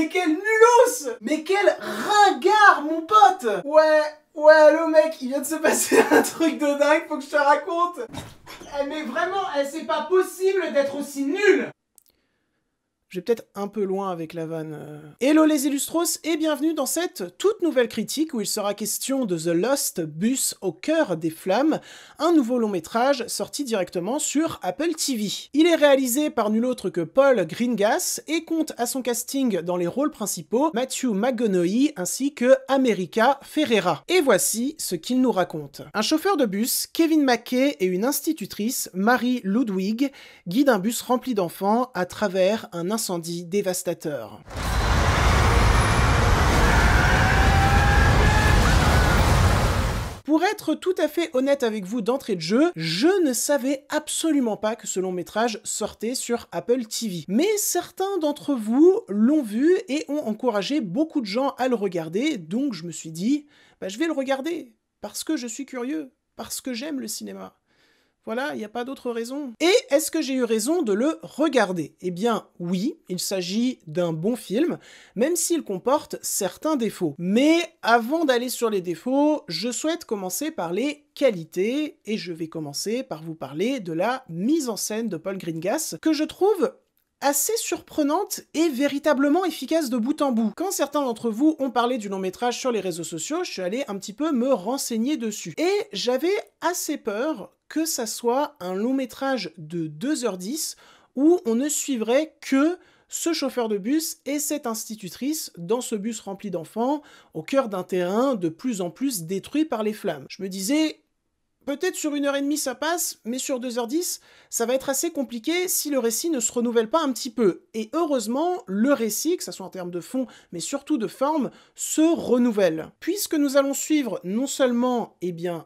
Mais quel nulos! Mais quel ringard, mon pote! Ouais, allô mec, il vient de se passer un truc de dingue, faut que je te raconte! Mais vraiment, c'est pas possible d'être aussi nul! Je vais peut-être un peu loin avec la vanne. Hello les Illustros et bienvenue dans cette toute nouvelle critique où il sera question de The Lost Bus au cœur des flammes, un nouveau long métrage sorti directement sur Apple TV. Il est réalisé par nul autre que Paul Greengrass et compte à son casting dans les rôles principaux Matthew McConaughey ainsi que America Ferrera. Et voici ce qu'il nous raconte. Un chauffeur de bus, Kevin McKay, et une institutrice, Mary Ludwig, guident un bus rempli d'enfants à travers un incendie dévastateur. Pour être tout à fait honnête avec vous d'entrée de jeu, je ne savais absolument pas que ce long métrage sortait sur Apple TV. Mais certains d'entre vous l'ont vu et ont encouragé beaucoup de gens à le regarder, donc je me suis dit, je vais le regarder, parce que je suis curieux, parce que j'aime le cinéma. Voilà, il n'y a pas d'autre raison. Et est-ce que j'ai eu raison de le regarder? Eh bien, oui, il s'agit d'un bon film, même s'il comporte certains défauts. Mais avant d'aller sur les défauts, je souhaite commencer par les qualités, et je vais commencer par vous parler de la mise en scène de Paul Greengrass, que je trouve assez surprenante et véritablement efficace de bout en bout. Quand certains d'entre vous ont parlé du long métrage sur les réseaux sociaux, je suis allé un petit peu me renseigner dessus. Et j'avais assez peur que ça soit un long métrage de 2h10 où on ne suivrait que ce chauffeur de bus et cette institutrice dans ce bus rempli d'enfants au cœur d'un terrain de plus en plus détruit par les flammes. Je me disais, peut-être sur 1h30 ça passe, mais sur 2h10, ça va être assez compliqué si le récit ne se renouvelle pas un petit peu. Et heureusement, le récit, que ce soit en termes de fond, mais surtout de forme, se renouvelle. Puisque nous allons suivre non seulement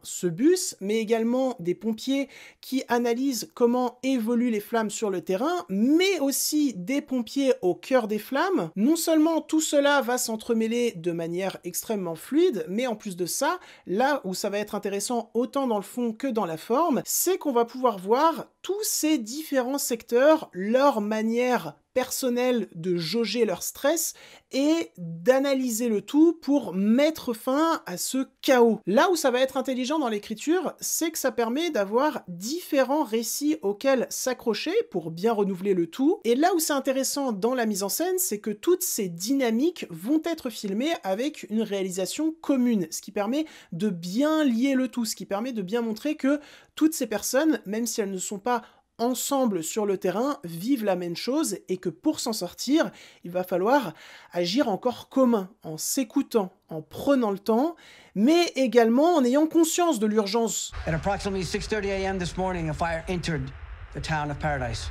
ce bus, mais également des pompiers qui analysent comment évoluent les flammes sur le terrain, mais aussi des pompiers au cœur des flammes. Non seulement tout cela va s'entremêler de manière extrêmement fluide, mais en plus de ça, là où ça va être intéressant autant dans le fond que dans la forme, c'est qu'on va pouvoir voir tous ces différents secteurs, leur manière personnelle de jauger leur stress et d'analyser le tout pour mettre fin à ce chaos. Là où ça va être intelligent dans l'écriture, c'est que ça permet d'avoir différents récits auxquels s'accrocher pour bien renouveler le tout. Et là où c'est intéressant dans la mise en scène, c'est que toutes ces dynamiques vont être filmées avec une réalisation commune, ce qui permet de bien lier le tout, ce qui permet de bien montrer que toutes ces personnes, même si elles ne sont pas ensemble sur le terrain, vivent la même chose et que pour s'en sortir, il va falloir agir en corps commun, en s'écoutant, en prenant le temps, mais également en ayant conscience de l'urgence. At approximately 6:30 a.m. this morning, a fire entered the town of Paradise.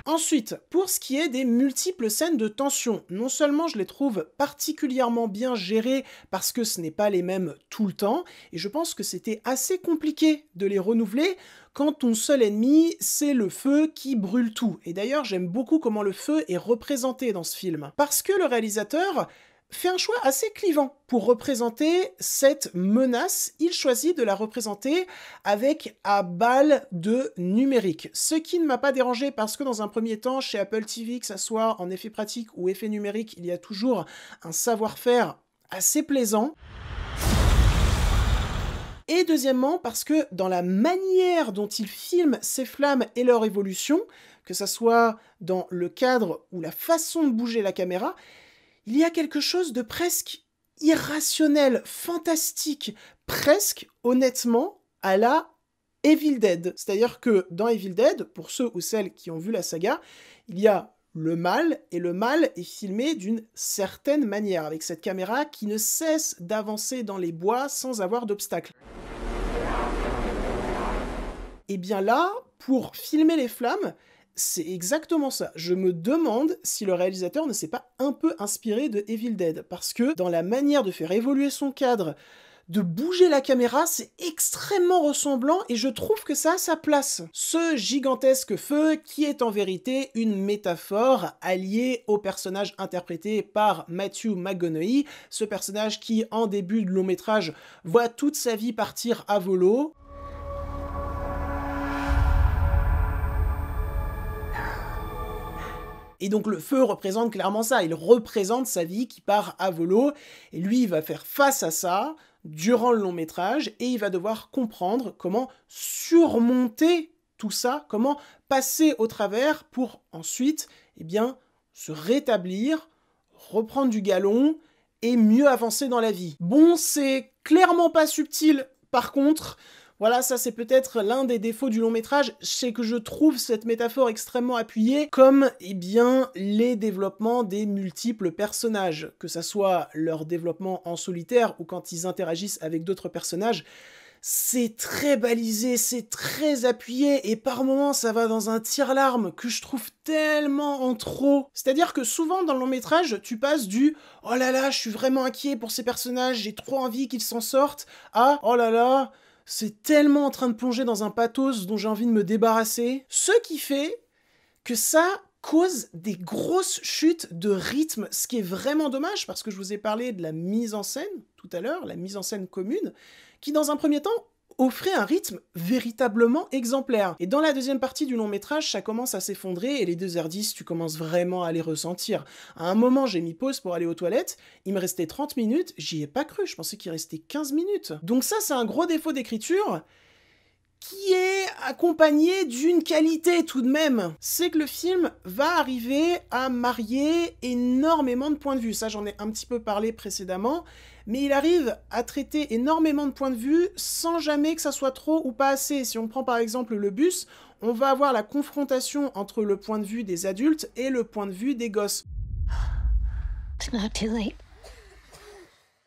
Ensuite, pour ce qui est des multiples scènes de tension, non seulement je les trouve particulièrement bien gérées parce que ce n'est pas les mêmes tout le temps, et je pense que c'était assez compliqué de les renouveler quand ton seul ennemi, c'est le feu qui brûle tout. Et d'ailleurs, j'aime beaucoup comment le feu est représenté dans ce film. Parce que le réalisateur fait un choix assez clivant pour représenter cette menace. Il choisit de la représenter avec à balle de numérique. Ce qui ne m'a pas dérangé parce que dans un premier temps, chez Apple TV, que ça soit en effet pratique ou effet numérique, il y a toujours un savoir-faire assez plaisant. Et deuxièmement, parce que dans la manière dont il filme ces flammes et leur évolution, que ça soit dans le cadre ou la façon de bouger la caméra, il y a quelque chose de presque irrationnel, fantastique, presque, honnêtement, à la Evil Dead. C'est-à-dire que dans Evil Dead, pour ceux ou celles qui ont vu la saga, il y a le mal, et le mal est filmé d'une certaine manière, avec cette caméra qui ne cesse d'avancer dans les bois sans avoir d'obstacle. Et bien là, pour filmer les flammes, c'est exactement ça. Je me demande si le réalisateur ne s'est pas un peu inspiré de Evil Dead, parce que dans la manière de faire évoluer son cadre, de bouger la caméra, c'est extrêmement ressemblant et je trouve que ça a sa place. Ce gigantesque feu qui est en vérité une métaphore alliée au personnage interprété par Matthew McConaughey, ce personnage qui, en début de long métrage, voit toute sa vie partir à volo. Et donc le feu représente clairement ça, il représente sa vie qui part à volo, et lui il va faire face à ça durant le long métrage, et il va devoir comprendre comment surmonter tout ça, comment passer au travers pour ensuite, eh bien, se rétablir, reprendre du galon, et mieux avancer dans la vie. Bon, c'est clairement pas subtil, par contre. Voilà, ça c'est peut-être l'un des défauts du long métrage, c'est que je trouve cette métaphore extrêmement appuyée, comme, eh bien, les développements des multiples personnages, que ça soit leur développement en solitaire ou quand ils interagissent avec d'autres personnages. C'est très balisé, c'est très appuyé, et par moments ça va dans un tire-larme que je trouve tellement en trop. C'est-à-dire que souvent dans le long-métrage, tu passes du « Oh là là, je suis vraiment inquiet pour ces personnages, j'ai trop envie qu'ils s'en sortent » à « Oh là là, c'est tellement en train de plonger dans un pathos dont j'ai envie de me débarrasser ». Ce qui fait que ça cause des grosses chutes de rythme, ce qui est vraiment dommage, parce que je vous ai parlé de la mise en scène tout à l'heure, la mise en scène commune, qui dans un premier temps offrait un rythme véritablement exemplaire. Et dans la deuxième partie du long métrage, ça commence à s'effondrer, et les 2h10, tu commences vraiment à les ressentir. À un moment, j'ai mis pause pour aller aux toilettes, il me restait 30 minutes, j'y ai pas cru, je pensais qu'il restait 15 minutes. Donc ça, c'est un gros défaut d'écriture, qui est accompagné d'une qualité tout de même. C'est que le film va arriver à marier énormément de points de vue. Ça, j'en ai un petit peu parlé précédemment, mais il arrive à traiter énormément de points de vue sans jamais que ça soit trop ou pas assez. Si on prend par exemple le bus, on va avoir la confrontation entre le point de vue des adultes et le point de vue des gosses. It's not too late.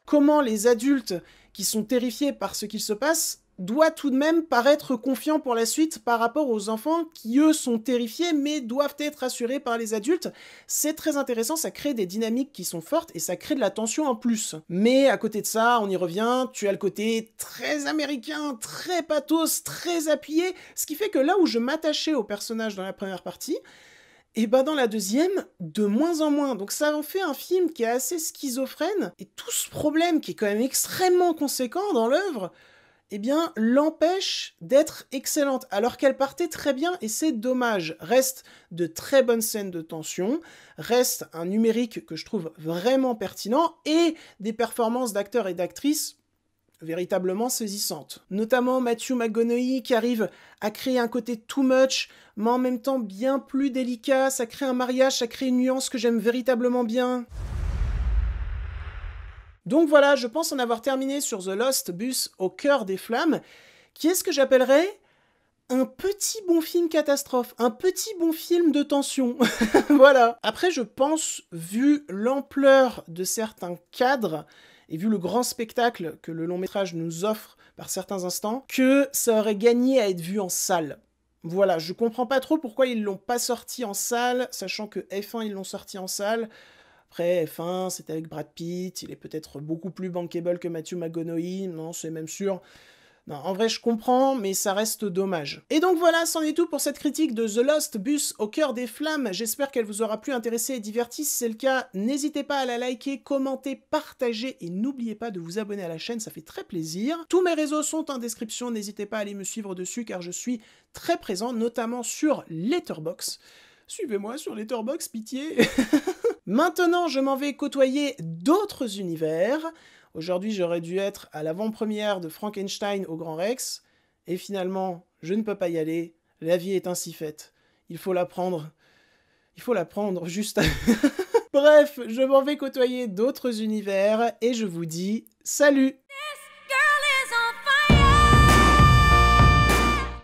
Comment les adultes qui sont terrifiés par ce qu'il se passe doit tout de même paraître confiant pour la suite par rapport aux enfants qui, eux, sont terrifiés mais doivent être rassurés par les adultes. C'est très intéressant, ça crée des dynamiques qui sont fortes et ça crée de la tension en plus. Mais à côté de ça, on y revient, tu as le côté très américain, très pathos, très appuyé, ce qui fait que là où je m'attachais au personnage dans la première partie, et bah dans la deuxième, de moins en moins. Donc ça en fait un film qui est assez schizophrène, et tout ce problème qui est quand même extrêmement conséquent dans l'œuvre, eh bien, l'empêche d'être excellente, alors qu'elle partait très bien, et c'est dommage. Reste de très bonnes scènes de tension, reste un numérique que je trouve vraiment pertinent, et des performances d'acteurs et d'actrices véritablement saisissantes. Notamment Matthew McConaughey qui arrive à créer un côté too much, mais en même temps bien plus délicat, ça crée un mariage, ça crée une nuance que j'aime véritablement bien. Donc voilà, je pense en avoir terminé sur The Lost Bus au cœur des flammes, qui est ce que j'appellerais un petit bon film catastrophe, un petit bon film de tension. Voilà. Après, je pense, vu l'ampleur de certains cadres, et vu le grand spectacle que le long métrage nous offre par certains instants, que ça aurait gagné à être vu en salle. Voilà, je comprends pas trop pourquoi ils l'ont pas sorti en salle, sachant que F1 ils l'ont sorti en salle. Après, F1, c'était avec Brad Pitt, il est peut-être beaucoup plus bankable que Matthew McConaughey, non, c'est même sûr. Non, en vrai, je comprends, mais ça reste dommage. Et donc voilà, c'en est tout pour cette critique de The Lost Bus au cœur des flammes. J'espère qu'elle vous aura plu, intéressé et diverti. Si c'est le cas, n'hésitez pas à la liker, commenter, partager, et n'oubliez pas de vous abonner à la chaîne, ça fait très plaisir. Tous mes réseaux sont en description, n'hésitez pas à aller me suivre dessus, car je suis très présent, notamment sur Letterboxd. Suivez-moi sur Letterboxd, pitié. Maintenant, je m'en vais côtoyer d'autres univers. Aujourd'hui, j'aurais dû être à l'avant-première de Frankenstein au Grand Rex, et finalement, je ne peux pas y aller. La vie est ainsi faite. Il faut la prendre juste... Bref, je m'en vais côtoyer d'autres univers, et je vous dis salut!